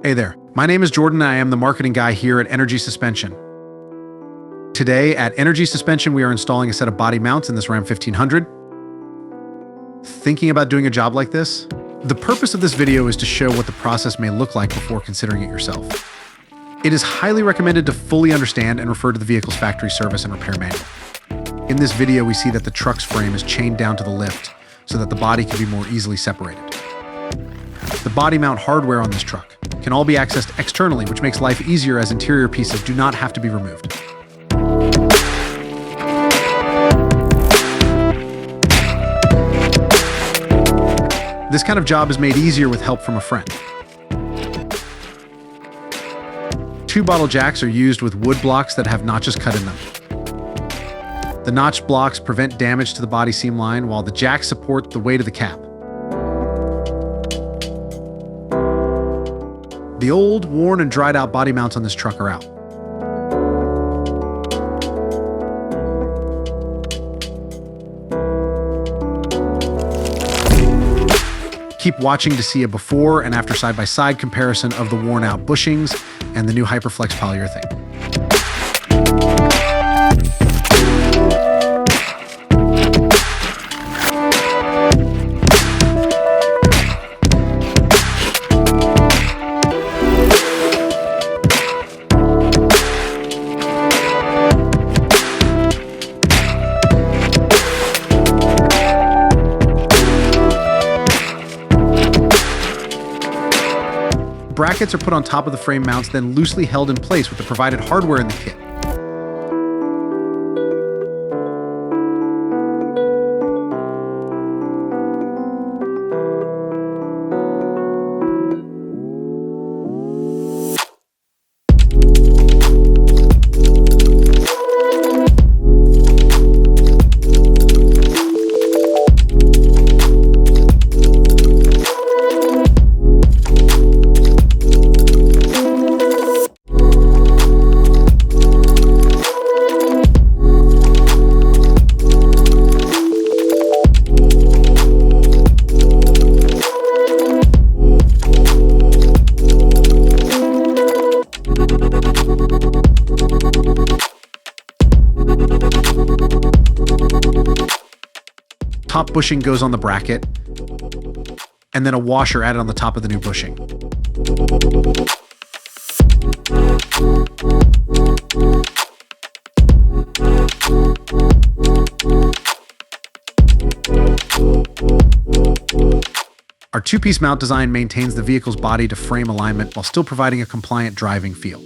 Hey there, my name is Jordan and I am the marketing guy here at Energy Suspension. Today at Energy Suspension, we are installing a set of body mounts in this Ram 1500. Thinking about doing a job like this? The purpose of this video is to show what the process may look like before considering it yourself. It is highly recommended to fully understand and refer to the vehicle's factory service and repair manual. In this video, we see that the truck's frame is chained down to the lift so that the body can be more easily separated. The body mount hardware on this truck can all be accessed externally, which makes life easier as interior pieces do not have to be removed. This kind of job is made easier with help from a friend. 2 bottle jacks are used with wood blocks that have notches cut in them. The notched blocks prevent damage to the body seam line, while the jacks support the weight of the cab. The old, worn, and dried out body mounts on this truck are out. Keep watching to see a before and after side-by-side comparison of the worn-out bushings and the new HyperFlex polyurethane. Brackets are put on top of the frame mounts, then loosely held in place with the provided hardware in the kit. Top bushing goes on the bracket, and then a washer added on the top of the new bushing. Our 2-piece mount design maintains the vehicle's body to frame alignment while still providing a compliant driving feel.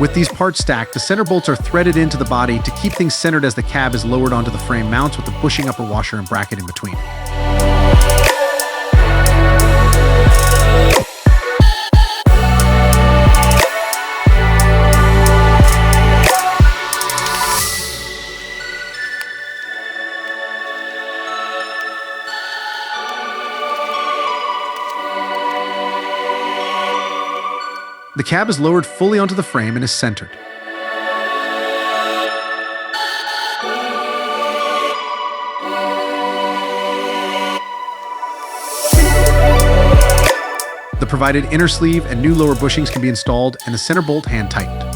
With these parts stacked, the center bolts are threaded into the body to keep things centered as the cab is lowered onto the frame mounts with the bushing upper washer and bracket in between. The cab is lowered fully onto the frame and is centered. The provided inner sleeve and new lower bushings can be installed and the center bolt hand tightened.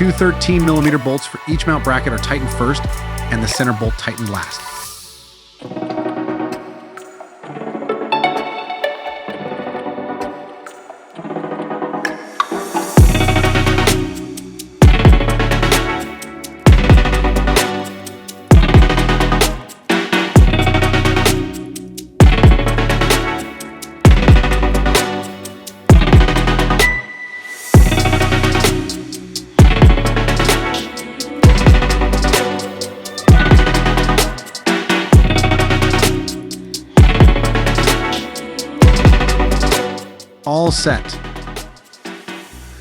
Two 13mm bolts for each mount bracket are tightened first, and the center bolt tightened last. All set.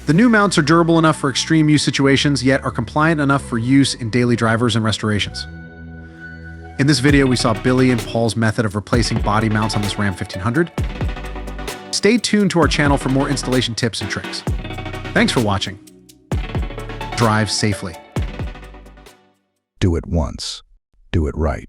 The new mounts are durable enough for extreme use situations, yet are compliant enough for use in daily drivers and restorations. In this video, we saw Billy and Paul's method of replacing body mounts on this Ram 1500. Stay tuned to our channel for more installation tips and tricks. Thanks for watching. Drive safely. Do it once. Do it right.